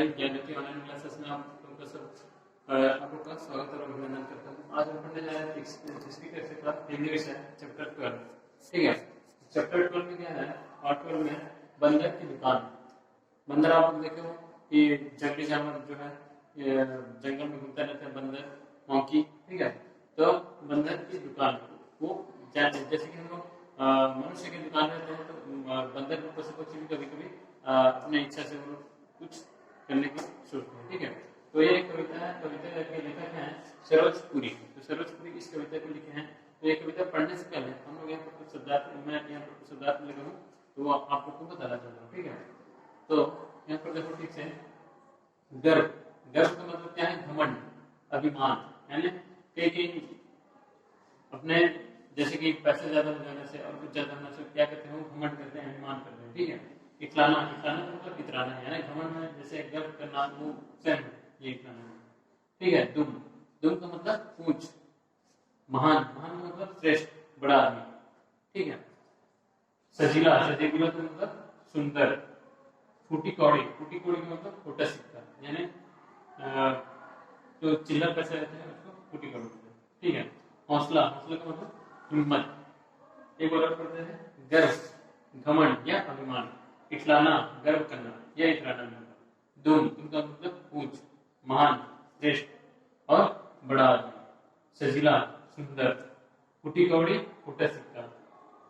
हमारे ज्ञान की ऑनलाइन क्लासेस में आप लोग का स्वागत और अभिनंदन करता हूँ। आज हम पढ़ने जा रहे हैं तीसरी कक्षा का हिंदी विषय चैप्टर 12। ठीक है, चैप्टर 12 में क्या है, पार्ट 12 में बंदर की दुकान। बंदर आप लोग देखे हो कि जंगली जानवर जो है जंगल में घूमता रहता है, बंदर मॉन्की। ठीक है, तो बंदर की दुकान वो जैसे कि हम लोग मनुष्य की दुकान रहते हैं, तो बंदर पशु पक्षी भी कभी कभी अपने इच्छा से वो कुछ करने की सोचते हैं। ठीक है, तो ये एक कविता है, कविता के लेखक हैं सरोज पुरी। तो सरोज पुरी इस कविता को लिखे हैं। तो ये कविता पढ़ने से पहले हम लोग यहाँ पर कुछ शब्दार्थ, मैं यहाँ पर कुछ शब्दार्थ लिखा हूँ तो वो आप लोग को बताना चाहता हूँ। ठीक है, तो यहाँ पर देखो ठीक से, गर्व। गर्व का मतलब क्या है, घमंड, अभिमान। यानी कई अपने जैसे कि पैसे ज्यादा हो जाने से और कुछ ज्यादा होने से क्या करते हैं, घमंड करते हैं, अभिमान करते हैं। ठीक है, इतलाना, इतलाना का मतलब इतराना है, यानी घमंड में जैसे गर्व करना, वो सेम ये इतलाना है। ठीक है, दुम, दुम का मतलब ऊंच, महान, महान का मतलब श्रेष्ठ, बड़ा आदमी। ठीक है, सजीला, सजीला का मतलब सुंदर। फूटी कौड़ी, फूटी कौड़ी का मतलब खोटा सिक्का, यानी जो चिल्लर पैसे रहते हैं उसको फूटी कौड़ी। ठीक है, हौसला, हौसला का मतलब हिम्मत। एक और पढ़ते हैं, गर्व, घमंड या अभिमान। इतलाना, गर्व करना या इतराना मिलता। दुम, दुम का मतलब ऊंच, महान, श्रेष्ठ और बड़ा आदमी। सजीला, सुंदर। फूटी कौड़ी, फूटा सिक्का।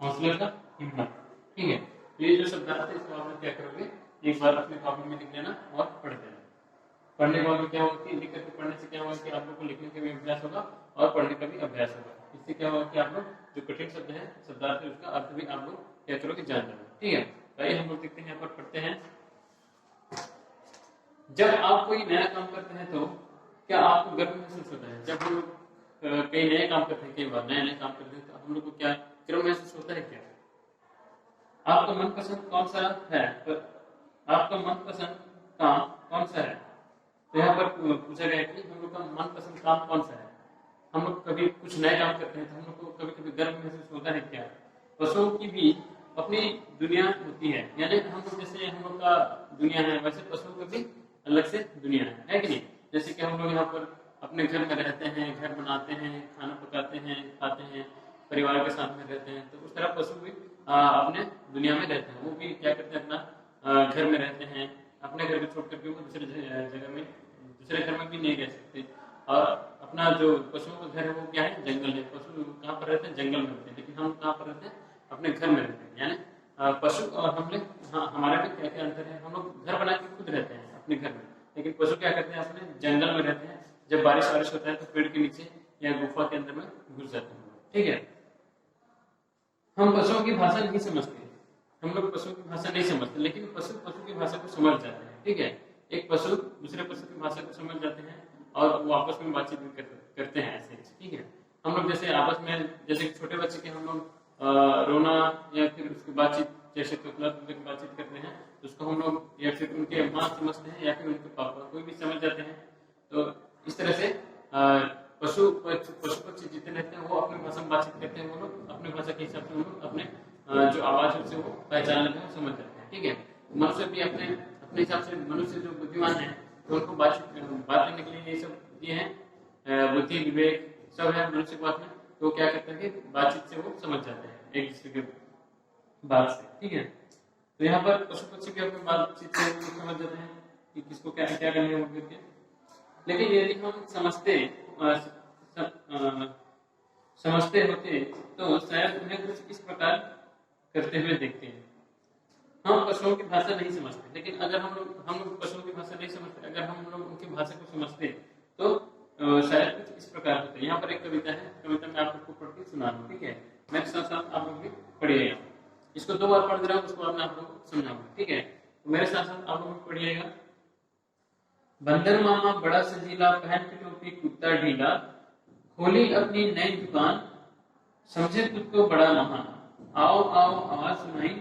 हौसले का हिम्मत। ठीक है, ये जो शब्द आते हैं इसको आप क्या करोगे, एक बार अपने कॉपी में लिख लेना और पढ़ देना। पढ़ने के बाद क्या होगा कि लिख करके पढ़ने से क्या होगा कि आप लोग को लिखने का भी अभ्यास होगा और पढ़ने का भी अभ्यास होगा। इससे क्या होगा कि आप लोग जो कठिन शब्द है, शब्दार्थ है, उसका अर्थ भी आप लोग क्या करोगे, जान जाओगे। ठीक है, आइए हम लोग देखते हैं, यहाँ पर पढ़ते हैं। जब आप कोई नया काम करते हैं तो क्या आपको गर्व महसूस होता है? जब हम लोग कई नए काम करते हैं, कई बार नए नए काम करते हैं, तो हम लोग को क्या गर्व महसूस होता है? क्या आपका मनपसंद कौन सा है? आपका मनपसंद काम कौन सा है? तो यहाँ पर पूछा गया कि हम लोग का मनपसंद काम कौन सा है। हम लोग कभी कुछ नया काम करते हैं तो हम लोग को कभी कभी गर्व महसूस होता है क्या? पशुओं की भी अपनी दुनिया होती है, यानी हम लोग जैसे हम लोग का दुनिया है, वैसे पशुओं की भी अलग से दुनिया है कि नहीं? जैसे कि हम लोग यहाँ पर अपने घर में रहते हैं, घर बनाते हैं, खाना पकाते हैं, खाते हैं, परिवार के साथ में रहते हैं, तो उस तरह पशु भी अपने दुनिया में रहते हैं। वो भी क्या करते हैं, अपना घर में रहते हैं, अपने घर को छोड़ करके वो दूसरे जगह में, दूसरे घर में भी नहीं रह सकते। और अपना जो पशुओं का घर है वो क्या है, जंगल है। पशु कहाँ पर रहते हैं, जंगल में रहते हैं, लेकिन हम कहाँ पर रहते हैं, अपने घर में रहते हैं। यानी पशु और हम लोग, हाँ, हमारा भी क्या क्या अंतर है, हम लोग घर बना के खुद रहते हैं अपने घर में, लेकिन पशु क्या करते हैं, अपने जंगल में रहते हैं। जब बारिश वारिश होता है तो पेड़ के नीचे या गुफा के अंदर में घुस जाते हैं। ठीक है, हम पशुओं की भाषा नहीं समझते, हम लोग पशुओं की भाषा नहीं समझते, लेकिन पशु पशु की भाषा को समझ जाते हैं। ठीक है, एक पशु दूसरे पशु की भाषा को समझ जाते हैं और वो आपस में बातचीत भी करते हैं ऐसे। ठीक है, हम लोग जैसे आपस में, जैसे छोटे बच्चे के हम लोग रोना या फिर उसकी बातचीत, जैसे की बातचीत करते हैं, तो उसको हम लोग या फिर उनके माँ समझते हैं या फिर उनके पापा, कोई भी समझ जाते हैं। तो इस तरह से पशु पक्षी जितने रहते हैं वो अपनी भाषा में बातचीत करते हैं, वो लोग अपने भाषा के हिसाब से वो लोग अपने जो आवाज है उसे वो पहचान लेते हैं, समझ जाते हैं। ठीक है, मनुष्य भी अपने अपने हिसाब से, मनुष्य जो बुद्धिमान है तो उनको बात करने के लिए ये सब दिए हैं, बुद्धि विवेक सब है मनुष्य के पास में। तो क्या करते हैं कि बातचीत से वो समझ जाते हैं एक दूसरे के बात से। ठीक है, तो यहाँ पर पशु पक्षी भी अपनी बातचीत से समझ जाते हैं कि किसको क्या क्या करने होंगे। लेकिन यदि हम समझते होते तो शायद उन्हें कुछ इस प्रकार करते हुए देखते हैं। हम पशुओं की भाषा नहीं समझते, लेकिन अगर हम लोग पशुओं की भाषा नहीं समझते, अगर हम लोग उनकी भाषा को समझते तो शायद कुछ इस प्रकार होते। यहाँ पर एक कविता है, कविता में आप लोग को पढ़ के सुना दूं। ठीक है, मेरे साथ साथ आप लोग भी पढ़िएगा। इसको 2 बार पढ़ दे रहा हूँ, उसको आप लोग को समझाऊंगा। ठीक है, तो मेरे साथ साथ आप लोग भी पढ़िएगा। बंदर मामा बड़ा सजीला, पहन की टोपी कुत्ता ढीला, खोली अपनी नई दुकान, समझे खुद को बड़ा महान। आओ आओ आवाज सुनाई,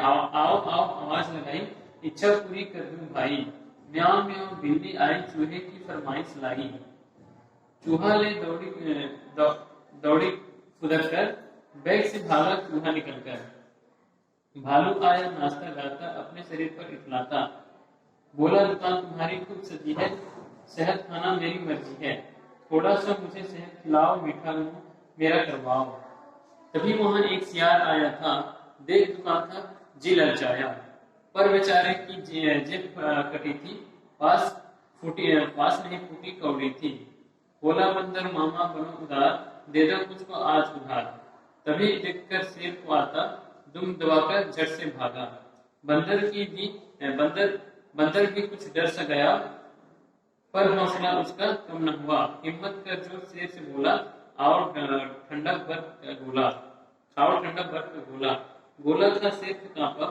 आओ आओ आओ आवाज लगाई, इच्छा पूरी कर दूं भाई। म्याऊं म्याऊं बिल्ली आई, चूहे की फरमाइश लाई। चूहा ले दौड़ी फुदक कर, बैग से भागा चूहा निकल कर। भालू आया नाचता गाता, अपने शरीर पर इतलाता। बोला दुकान तुम्हारी खूब सजी है, शहद खाना मेरी मर्जी है, थोड़ा सा मुझे शहद खिलाओ, मीठा मुंह मेरा करवाओ। तभी वहां एक सियार आया था, देख दुकान था जी ललचाया, पर बेचारे की जेब कटी थी, पास नहीं फूटी कौड़ी थी। बोला बंदर मामा बनो उदार, दे दो मुझको आज उधार। तभी देखकर शेर को आता, दुम दबाकर झट से भागा। बंदर की भी बंदर बंदर भी कुछ डर सा गया, पर हौसला उसका कम न हुआ। हिम्मत कर जो शेर से बोला, आओ ठंडा बर्फ का गोला, खाओ ठंडा बर्फ का गोला। गोला था शेर से कांपा,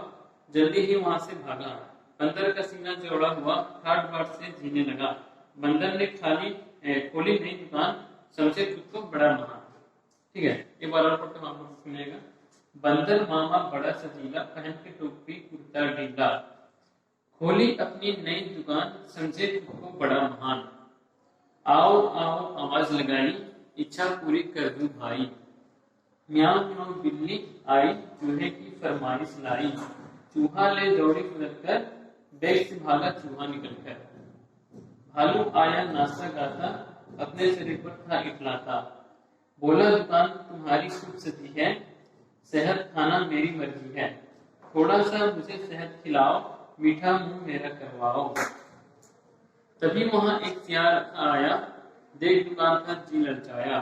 जल्दी ही वहां से भागा। बंदर का सीना चौड़ा हुआ, ठाट बाट से जीने लगा। बंदर ने खोली नई दुकान, समझे खुद को बड़ा महान। ठीक है, एक बार और पढ़ते आप लोग सुनिएगा। बंदर मामा बड़ा सजीला, पहन के टोपी कुर्ता ढीला, खोली अपनी नई दुकान, समझे खुद को बड़ा महान। आओ आओ आवाज लगाई, इच्छा पूरी कर दूं भाई। म्याऊं म्याऊं बिल्ली आई, चूहे की फरमाइश लाई। चूहा ले दौड़ी फुदक कर, बैग से भागा चूहा निकल कर। भालू आया नाश्ता गाता, अपने शरीर पर था इटलाता। बोला दुकान तुम्हारी खूब सजी है, शहद खाना मेरी मर्जी है, थोड़ा सा मुझे शहद खिलाओ, मीठा मुंह मेरा करवाओ। तभी वहां एक सियार आया, देख दुकान था जी ललचाया,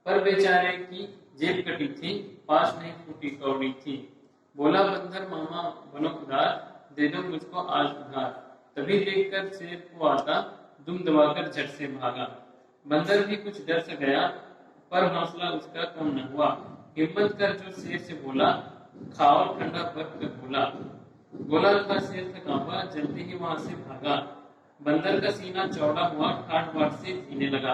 पर बेचारे की जेब कटी थी, पास नहीं फूटी कौड़ी थी। बोला बंदर मामा बनो उदार, दे दो मुझको आज उधार। तभी देखकर शेर को आता, दुम दबाकर झट से भागा। बंदर भी कुछ डर से गया, पर हौसला उसका कम न हुआ। हिम्मत कर जो शेर से बोला, खाओ ठंडा बर्फ का गोला। गोला था शेर से कांपा, जल्दी ही वहां से भागा। बंदर का सीना चौड़ा हुआ, ठाट बाट से जीने लगा।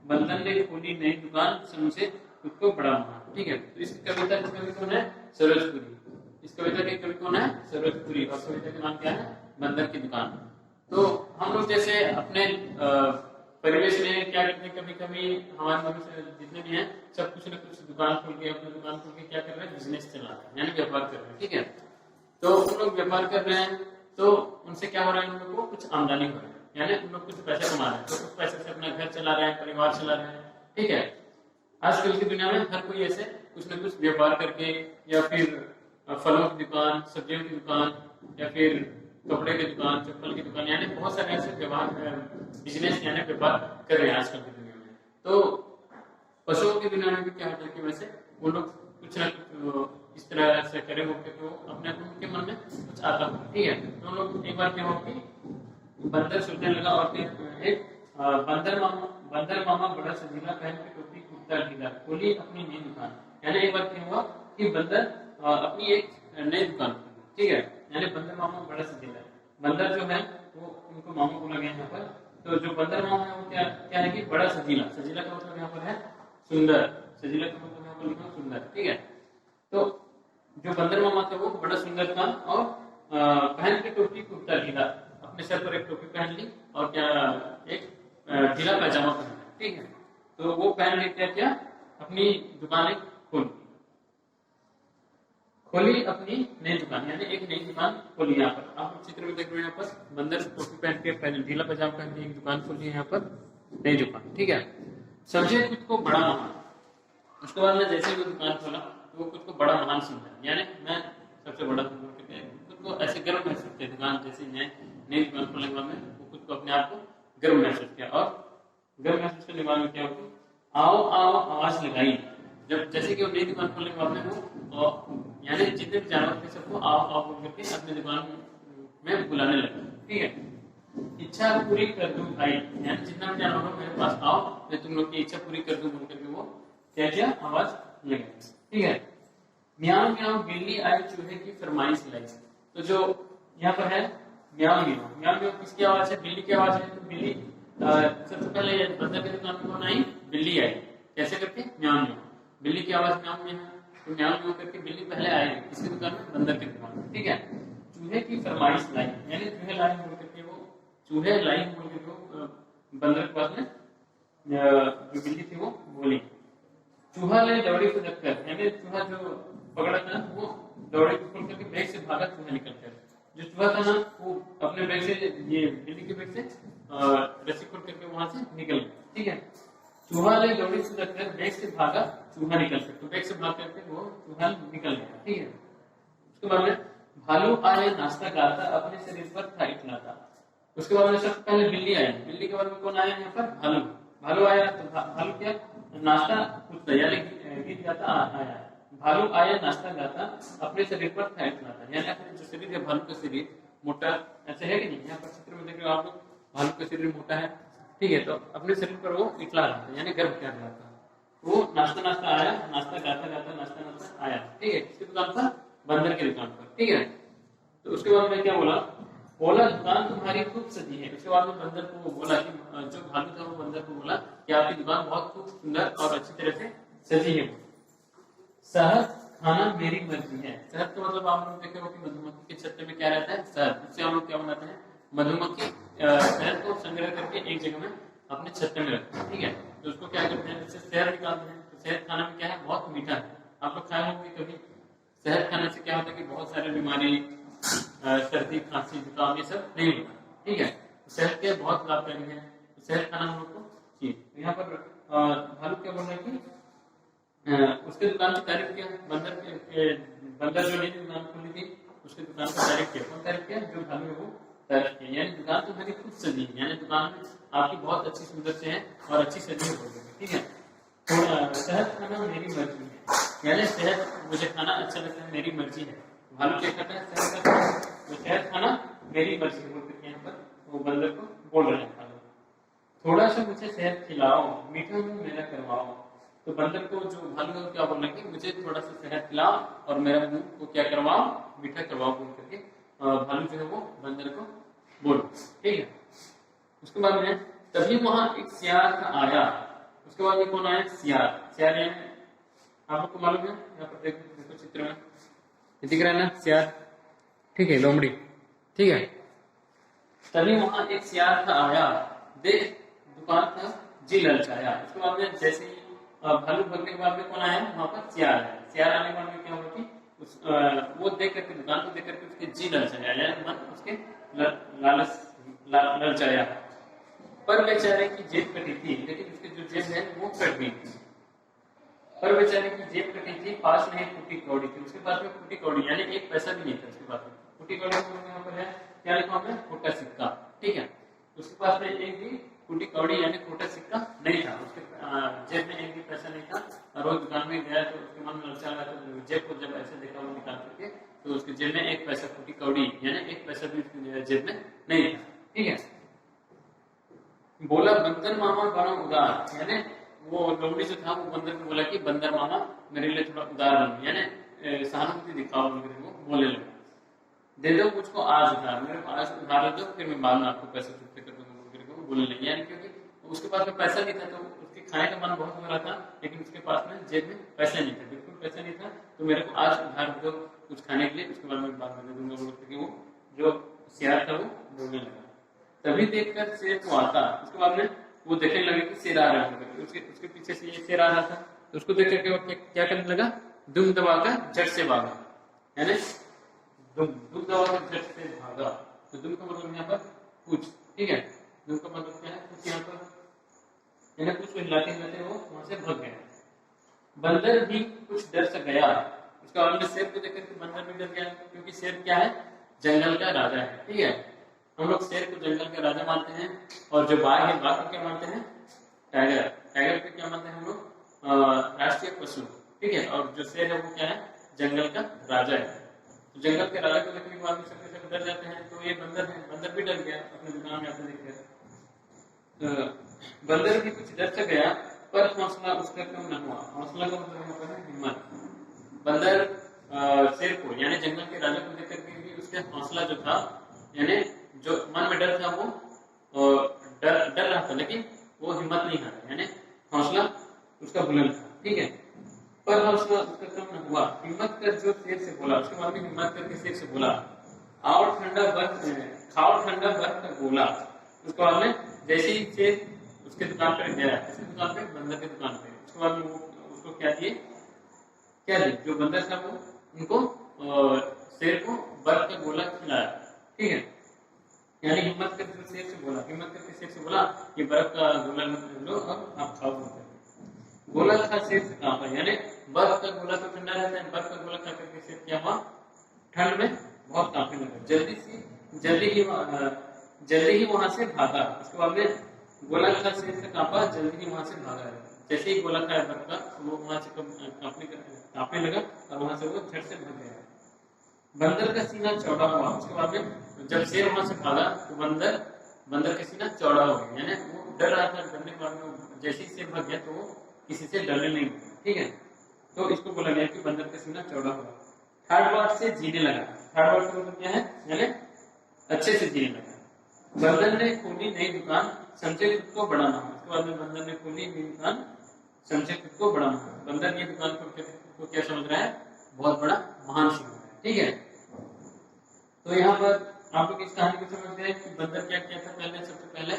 बंदर ने खोली नई दुकान, समझे खुद को बड़ा महान। ठीक है, तो इस कविता के कवि कौन है? सरोजपुरी। इस कविता के कवि कौन है? सरोजपुरी। और कविता का नाम क्या है? बंदर की दुकान। तो हम लोग जैसे अपने परिवेश में क्या करते हैं, कभी कभी हमारे मनुष्य जितने भी हैं सब कुछ न कुछ दुकान खोल के, अपनी दुकान खोल के क्या कर रहे हैं? बिजनेस चला रहे हैं, यानी व्यापार कर रहे हैं। ठीक है, तो उन लोग व्यापार कर रहे हैं, तो उनसे क्या हो रहा है? उन लोग को कुछ आमदनी हो रही है, यानी उन लोग कुछ पैसे कमा रहे हैं, तो कुछ पैसे से अपना घर चला रहे हैं, परिवार चला रहे हैं। ठीक है, आजकल की दुनिया में हर कोई ऐसे कुछ न कुछ व्यापार करके, या फिर फलों की दुकान, सब्जियों की दुकान, या फिर कपड़े की दुकान, चप्पल की दुकान, यानी बहुत सारे ऐसे व्यवहार बिजनेस यानी व्यापार कर रहे हैं आजकल की दुनिया में। तो पशुओं की दुनिया में भी क्या होता है कि वैसे वो लोग कुछ ना कुछ इस तरह से करे होते, तो अपने उनके मन में कुछ आता हो। ठीक है, तो लोग एक बार क्या हो कि बंदर सोचने लगा, और फिर एक बंदर मामा बड़ा सजीला, पहन के टोपी कुर्ता ढीला, खोली अपनी नई दुकान। यानी एक बार क्या हुआ कि बंदर अपनी एक नई दुकान खोली। ठीक है, यानी बंदर मामा बड़ा सजीला। बंदर जो है वो उनको मामा बोला गया यहाँ पर। तो जो बंदर मामा है वो क्या है कि बड़ा सजीला। सजीला का मतलब यहाँ पर है सुंदर। सजीला का मतलब यहाँ पर लिखा सुंदर। ठीक है, तो जो बंदर मामा था वो बड़ा सुंदर था, और पहन के टोपी कुर्ता ढीला, अपने सर पर एक टोपी पहन ली, और क्या एक ढीला पैजामा पहना। ठीक है, तो वो पहन के क्या किया? अपनी दुकानें खोली अपनी नई दुकान, यानी एक नई दुकान खोली। यहाँ पर आप चित्र में देख रहे हो, यहाँ पर बंदर टोपी पहन के, पहले ढीला पैजामा पहन के एक दुकान खोली है, यहाँ पर नई दुकान। ठीक है, समझे खुद को बड़ा महान। उसके बाद में जैसे ही वो दुकान खोला तो वो खुद को बड़ा महान समझा, यानी मैं सबसे बड़ा हूँ, खुद को ऐसे गर्व महसूस किया। दुकान जैसे नई दुकान खोलने के बाद में वो खुद को अपने आप को गर्व महसूस किया, और गर्व महसूस करने के बाद में क्या हुआ? आओ आओ आवाज लगाई। जब जैसे कि वो नई दुकान खोलने के बाद में वो यानी जितने भी जानवर थे सबको आओ आओ बोल करके अपनी दुकान में बुलाने लगा। ठीक है, इच्छा पूरी कर दूं भाई, यानी जितना भी जानवर हो मेरे पास आओ, मैं तुम लोग की इच्छा पूरी कर दूं बोल करके वो क्या किया? आवाज लगाई। ठीक है, म्याऊं म्याऊं बिल्ली आई, चूहे की फरमाइश लाई। तो जो यहाँ पर है म्याऊं म्याऊं, म्याऊं म्याऊं किसकी आवाज है? बिल्ली की आवाज है। तो बिल्ली सबसे पहले बंदर की दुकान में कौन आई? बिल्ली आई। कैसे करके? म्याऊं म्याऊं। बिल्ली की आवाज म्याऊं म्याऊं, तो म्याऊं म्याऊं करके बिल्ली पहले आई किसकी दुकान में? बंदर की दुकान में। ठीक है, चूहे की फरमाइश लाई, यानी चूहे लाई बोल करके वो चूहे लाई बोल के वो बंदर के पास में जो बिल्ली थी वो बोली। चूहा ले दौड़ी को धक्कर, यानी चूहा जो पकड़ा था वो दौड़े को खोल करके बैग से भागा, चूहा निकल कर। जो चूहा था ना वो अपने बैग से, ये बिल्ली के बैग से रस्सी खोल करके वहां से निकल गया। ठीक है, चूहा ने दौड़ी से लगकर बैग से भागा, चूहा निकल गया, तो बैग से भाग करके वो चूहा निकल गया। ठीक है, उसके बाद में भालू आया नाश्ता गाता, अपने शरीर पर था इटलाता। उसके बाद में सबसे पहले बिल्ली आई, बिल्ली के बाद में कौन आया यहाँ पर? भालू। भालू आया तो भालू क्या नाश्ता पूछता, यानी गीत गाता आया। भालू आया नाश्ता गाता, अपने शरीर पर था इटलाता, यानी अपने जो शरीर है भालू का शरीर मोटा ऐसे है कि नहीं, यहाँ पर चित्र में देख रहे हो आप लोग, भालू का शरीर मोटा है। ठीक है, तो अपने शरीर पर वो इटला रहा था, यानी गर्व कर रहा था। वो नाश्ता नाश्ता आया, नाश्ता गाता गाता नाश्ता नाश्ता आया। ठीक है, किसकी दुकान पर? बंदर की दुकान पर। ठीक है, तो उसके बाद में क्या बोला? बोला दुकान तुम्हारी खूब सजी है। उसके बाद में बंदर को वो बोला कि जो भालू था वो बंदर को बोला कि आपकी दुकान बहुत खूब सुंदर और अच्छी तरह से सजी है। शहद खाना मेरी मर्जी है। शहद का मतलब आप लोग देखे हो कि मधुमक्खी के छत्ते में क्या रहता है? शहद। उससे हम लोग क्या बनाते हैं? मधुमक्खी शहद को संग्रह करके एक जगह में अपने छत्ते में रखते हैं। ठीक है, तो उसको क्या करते हैं? उससे शहद निकालते हैं। तो शहद खाना में क्या है? बहुत मीठा है। आप लोग खाए होंगे कभी। शहद खाने से क्या होता है कि बहुत सारे बीमारी, सर्दी, खांसी, जुकाम, ये सब नहीं होता। ठीक है, शहद क्या बहुत लाभकारी है, तो शहद खाना हम लोग को चाहिए। तो यहाँ पर भालू क्या बोल रहे हैं कि उसके दुकान की तारीफ किया, बंदर जो नई दुकान खोली थी उसके दुकान की तारीफ किया। कौन तारीफ किया? जो भालू है वो तारीफ किया, यानी दुकान तो मेरी खुद सजी है, यानी दुकान में आपकी बहुत अच्छी सुंदर से है और अच्छी सजी है। ठीक है, शहद खाना मेरी मर्जी है, यानी शहद मुझे खाना अच्छा लगता है, मेरी मर्जी है। भालू क्या करता है? शहद का तो शहद खाना मेरी मर्जी बोल करके यहाँ पर वो बंदर को बोल रहे हैं भालू। थोड़ा सा मुझे शहद खिलाओ, मीठा मुंह मेरा करवाओ। तो बंदर को जो भालू है क्या बोल रहे हैं कि मुझे थोड़ा सा शहद खिलाओ और मेरा मुंह को क्या करवाओ? मीठा करवाओ बोल करके भालू जो है वो बंदर को बोल। ठीक है, उसके बाद में तभी वहां एक सियार आया। उसके बाद में कौन आया? सियार। सियार यानी आप लोग को मालूम है, यहाँ पर देखो चित्र में दिख रहा है ना सियार। ठीक है, लोमड़ी। ठीक है, तभी वहां एक सियार आया, देख दुकान था जी ललचाया। उसके बाद में जैसे ही भालू भगने के बाद में कौन आया? वहां पर सियार आया। सियार आने के बाद में क्या हुआ कि वो देख करके, दुकान को देख करके उसके जी ललचाया, यानी मन उसके ललचाया। पर बेचारे की जेब कटी थी, लेकिन उसकी जो जेब है वो कट गई थी। पर बेचारे की जेब कटी थी, पास में एक फूटी कौड़ी थी। उसके पास में फूटी कौड़ी यानी एक पैसा भी नहीं था उसके पास में। फूटी कौड़ी यहाँ पर है क्या लिखा है? खोटा सिक्का। ठीक है, उसके पास में एक भी फूटी कौड़ी यानी खोटा सिक्का नहीं था, उसके जेब में एक भी पैसा नहीं था। और वो दुकान में गया तो उसके मन में ललचा लगा, तो जेब को जब ऐसे देखा वो निकाल करके, तो उसके जेब में एक पैसा फूटी कौड़ी यानी एक पैसा भी जेब में नहीं था। ठीक है, बोला बंदर मामा बड़ा उदार, यानी वो लोमड़ी जो था वो बंदर को बोला कि बंदर मामा मेरे लिए थोड़ा उदार बनो, यानी सहानुभूति दिखाओ, वो बोलने लगा। दे दो मुझको आज उधार, मेरे को आज उधार दो, फिर मैं बाद में आपको पैसे चुकते कर दूंगा, बोलने लगे। यानी क्योंकि उसके पास में पैसा नहीं था, तो उसके खाने का मन बहुत हो रहा था, लेकिन उसके पास में जेब में पैसा नहीं था, बिल्कुल पैसा नहीं था। तो मेरे को आज उधार दो कुछ खाने के लिए, उसके बाद में बाद में दे दूंगा, बोलते वो जो सियार था वो बोलने लगा। तभी देखकर शेर को आता, उसके बाद में वो देखने लगे कि शेर आ रहा है, उसके पीछे से ये शेर आ रहा था। तो उसको देख करके वो क्या करने लगा? दुम दबाकर झट से भागा, यानी दुम दबाकर झट से भागा। तो दुम का मतलब यहाँ पर कुछ। ठीक है, दुम का मतलब क्या है? कुछ। यहाँ पर यानी कुछ हिलाते हिलाते वो वहां से भाग गया। बंदर भी कुछ डर से गया। उसके बाद में शेर को देख करके बंदर भी डर गया, क्योंकि शेर क्या है? जंगल का राजा है। ठीक है, हम लोग शेर को जंगल का राजा मानते हैं, और जो बाघ है बाघ को क्या मानते हैं? टाइगर। टाइगर को क्या मानते हैं हम लोग? राष्ट्रीय पशु। ठीक है, और जो शेर है वो क्या है? जंगल का राजा है। तो जंगल के राजा को देखने के बाद में सब डर जाते हैं। तो ये बंदर है, बंदर भी डर गया अपने दुकान में आते देखकर। बंदर भी कुछ डर से गया, पर हौसला उसका क्यों न हुआ? हौसला का मतलब यहाँ पर है हिम्मत। बंदर शेर को यानी जंगल के राजा को देख करके भी उसके हौसला जो था, यानी जो मन में डर था वो डर रहा था, लेकिन वो हिम्मत नहीं हारा, यानी हौसला उसका बुलंद था। ठीक है, पर हौसला उसका कम न हुआ, हिम्मत कर जो शेर से बोला। उसके बाद में हिम्मत करके शेर से बोला, आओ ठंडा बर्फ, खाओ ठंडा बर्फ का गोला। उसके बाद में जैसे ही शेर उसके दुकान पर गया, उसकी दुकान पे, बंदर की दुकान पे, उसके बाद में वो उसको क्या दिए? जो बंदर था वो उनको शेर को बर्फ का गोला खिलाया। ठीक है। यानी हिम्मत करके शेर से बोला, हिम्मत करके शेर से बोला ये बर्फ का गोला लो और आप खाओ। गोला था शेर से कहाँ पर, यानी बर्फ का गोला तो ठंडा रहता है, बर्फ का गोला खा करके शेर क्या हुआ, ठंड में बहुत कांपने लगा, जल्दी ही वहां से भागा। इसके बाद में गोला खा शेर से कांपा, जल्दी ही वहां से भागा। जैसे ही गोला खाया बर्फ का वो वहां से कांपने लगा और वहां से वो झट से भाग गया। बंदर का सीना चौड़ा हुआ। उसके बाद में जब शेर वहां से भागा तो बंदर का सीना चौड़ा हो गया, यानी वो डर रहा था, डरने के बाद में जैसे ही शेर भाग गया तो वो किसी से डरने नहीं। ठीक है, तो इसको बोला गया कि बंदर का सीना चौड़ा हुआ। थर्ड वर्ड से जीने लगा। थर्ड वर्ड का मतलब क्या है, यानी अच्छे से जीने लगा। बंदर ने खोली नई दुकान, समझे खुद को बड़ा महान। उसके बाद में बंदर ने खोली नई दुकान, समझे खुद को बड़ा महान। बंदर ये दुकान को क्या समझ रहा है, बहुत बड़ा महान समझ रहा है। ठीक है, तो यहाँ पर आप लोग इस कहानी को समझ गए कि बंदर क्या किया था। पहले सबसे पहले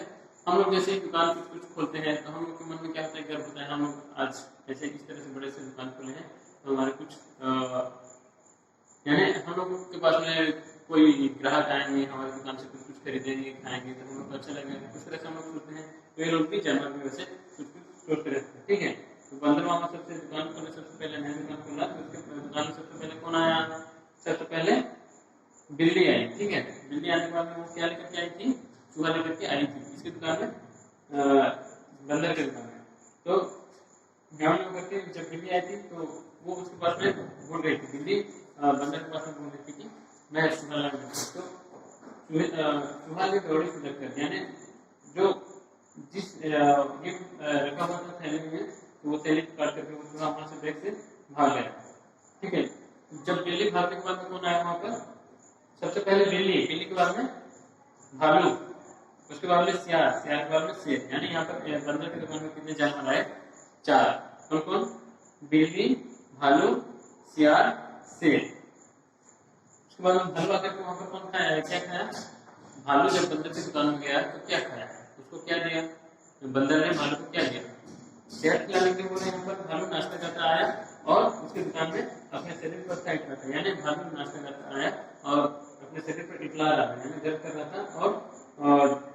हम लोग जैसे ही दुकान कुछ खोलते हैं तो हम लोग के मन में क्या होता है, गर्व होता है। हम लोग आज जैसे इस तरह से बड़े से दुकान खोले हैं तो हमारे कुछ यानी हम लोग के पास में कोई ग्राहक आएंगे, हमारी दुकान से कुछ खरीदेंगे, खाएंगे तो हम लोग को अच्छा लगेगा। इस तरह से हम लोग सोचते हैं। तो ये लोग भी जानवर भी वैसे कुछ सोचते रहते हैं। ठीक है, तो बंदर मामा सबसे दुकान खोले, सबसे पहले नया दुकान खोला तो उसके दुकान में सबसे पहले कौन आया, सबसे पहले बिल्ली आई। ठीक है, बिल्ली आने के बाद में वो क्या लेकर के आई थी, चूहा लेकर के आई थी इसकी दुकान में, बंदर के दुकान में। तो ध्यान में करके जब बिल्ली आई थी तो वो उसके पास में बोल रही थी, बिल्ली बंदर के पास में बोल रही थी कि मैं चूहा ला रही हूँ। तो चूहा ने दौड़ी से कर, यानी जो जिस रखा हुआ था थैली में, तो वो थैली काट करके वो चूहा वहां से बैग से भाग गया। ठीक है, जब बिल्ली भागने के बाद में कौन आया वहां पर, सबसे पहले बिल्ली के बाद में भालू, उसके बाद में सियार के बाद में शेर। यानी यहाँ पर बंदर की दुकान में कितने जानवर आए, 4। कौन कौन, बिल्ली, भालू, सियार, शेर। उसके बाद में भालू आकर के वहां पर कौन खाया, क्या खाया, भालू जब बंदर की दुकान में गया तो क्या खाया, उसको क्या दिया, बंदर ने भालू को क्या दिया, शहद खिलाने के लिए बोले। यहाँ पर भालू नाश्ता करता आया और उसकी दुकान में अपने शरीर पर अच्छा इटला था, यानी भालू नाश्ता करता आया और अपने शरीर पर इटला रहा था, यानी गर्व कर रहा था और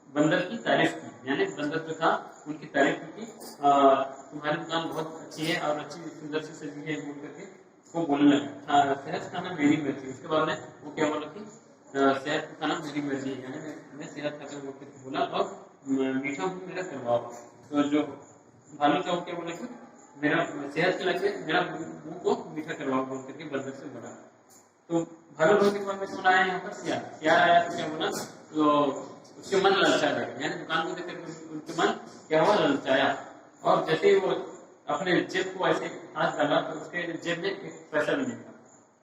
बंदर की तारीफ की, यानी बंदर जो था उनकी तारीफ की, तुम्हारी दुकान बहुत अच्छी है और अच्छी सुंदर सी सजी है बोल करके वो बोलने लगा। शहद खाना मेरी मर्जी। उसके बाद में वो क्या बोला कि शहद खाना मेरी मर्जी है, यानी मैं शहद खाता बोल करके बोला और मीठा मुंह मेरा करवाओ। तो जो भालू था वो क्या बोला कि मेरा शहद खिला के मेरा मुंह को मीठा करवाओ बोल करके बंदर से बोला। तो भालू बोलने के बाद में कौन आया यहाँ पर, सियार आया। तो क्या बोला, तो उसके मन ललचा गया, यानी दुकान को देखकर उनके मन क्या हुआ, ललचाया। और जैसे ही वो अपने जेब को ऐसे हाथ डाला तो उसके जेब में एक पैसा भी नहीं था।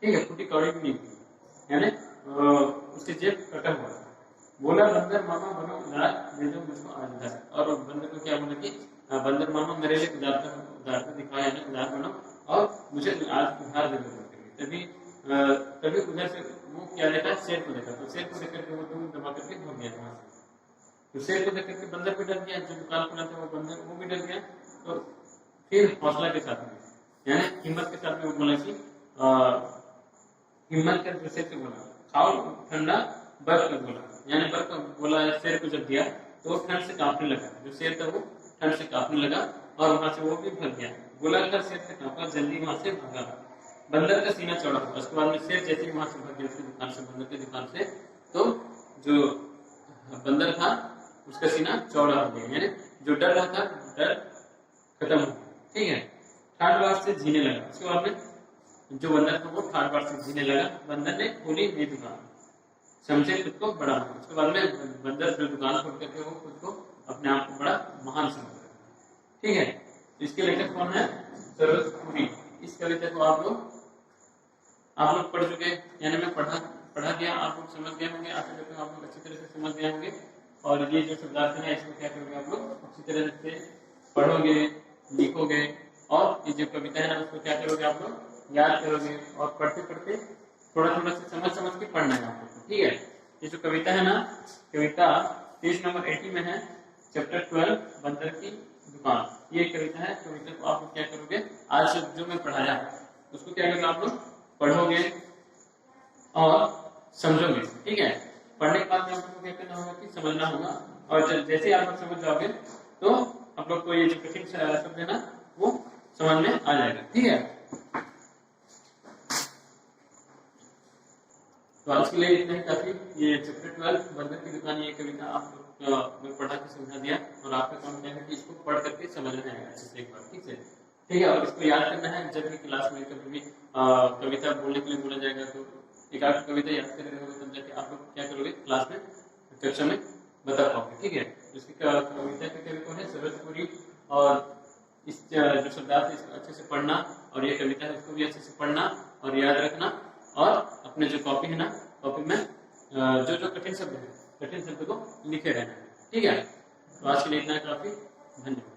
ठीक है, फूटी कौड़ी भी नहीं थी, यानी उसकी जेब कटा हुआ था। बोला बंदर मामा बनो उदार, दे दो मुझको आज उधार। और बंदर को क्या बोला कि बंदर मामा मेरे लिए उदारता दिखाया, यानी उदार बनो और मुझे आज उधार दे दो। तभी उधर से वो क्या देखा, शेर को देखा। तो शेर को देख करके वो दूर दबा करके भाग गया वहां से। तो शेर को देख करके बंदर भी डर गया, जो दुकान खुला था वो बंदर वो भी डर गया। तो फिर हौसला के साथ में, यानी हिम्मत के साथ में वो बोला कि हिम्मत कर शेर से बोला खाओ ठंडा बर्फ का गोला, यानी बर्फ का गोला शेर को जब दिया तो वो ठंड से कांपने लगा। जो शेर था वो ठंड से कांपने लगा और वहां से वो भी भग गया। गोला का शेर से कांपा, जल्दी वहां से भागा। बंदर का सीना चौड़ा हुआ। उसके बाद में शेर जैसे ही वहां से भाग गया उसकी दुकान से, बंदर की दुकान से, तो जो बंदर था उसका सीना चौड़ा हो गया, यानी जो डर रहा था डर खत्म हो गया। ठीक है, थर्ड बार से जीने लगा। उसके बाद में जो बंदर था वो थर्ड बार से जीने लगा। बंदर ने खोली नई दुकान, समझे खुद को बड़ा। उसके बाद में बंदर जो दुकान खोल करके वो खुद को अपने आप को बड़ा महान समझ रहा है। ठीक है, इसके लेखक कौन है, सरस्वती। इस कविता को आप लोग पढ़ चुके, यानी मैं पढ़ा दिया, आप लोग समझ गए होंगे। आशा करता हूँ आप लोग अच्छी तरह से समझ गए होंगे। और ये जो शब्दार्थ है इसको क्या करोगे आप लोग अच्छी तरह से पढ़ोगे, लिखोगे और ये जो कविता है ना उसको क्या करोगे आप लोग याद करोगे। और पढ़ते पढ़ते थोड़ा थोड़ा से समझ के पढ़ना है आपको। ठीक है, ये जो कविता है ना, कविता पेज नंबर 80 में है, चैप्टर 12 बंदर की दुकान। ये कविता है। कविता को आप लोग क्या करोगे, आज जो मैं पढ़ाया उसको क्या करोगे आप लोग पढ़ोगे और समझोगे, ठीक है। पढ़ने के बाद में आप लोग को क्या करना होगा कि समझना होगा, और जैसे ही आप लोग समझ जाओगे तो आप लोग को ये जो कठिन शब्द है ना वो समझ में आ जाएगा, ठीक है। तो आज के लिए इतना ही काफी। ये चैप्टर 12 बर्गर की दुकान, ये कविता आप लोग मैं पढ़ा के समझा दिया, और आपका काम क्या है कि इसको पढ़ करके समझना है अच्छे से एक बार, ठीक है, ठीक है। और इसको याद करना है, जब भी क्लास में कभी भी कविता बोलने के लिए बोला जाएगा तो एक आध कविता याद कर रहोगे, तब जाके आप लोग क्या करोगे क्लास में कक्षा में बता पाओगे, ठीक है। इसकी कविता के कवि कौन है? सरस्वती। और इस जो शब्दार्थ है इसको अच्छे से पढ़ना, और ये कविता है इसको भी अच्छे से पढ़ना और याद रखना, और अपने जो कॉपी है ना, कॉपी में जो जो कठिन शब्द है, कठिन शब्द को लिखे रहना है, ठीक है। तो आज के लिए इतना काफी, धन्यवाद।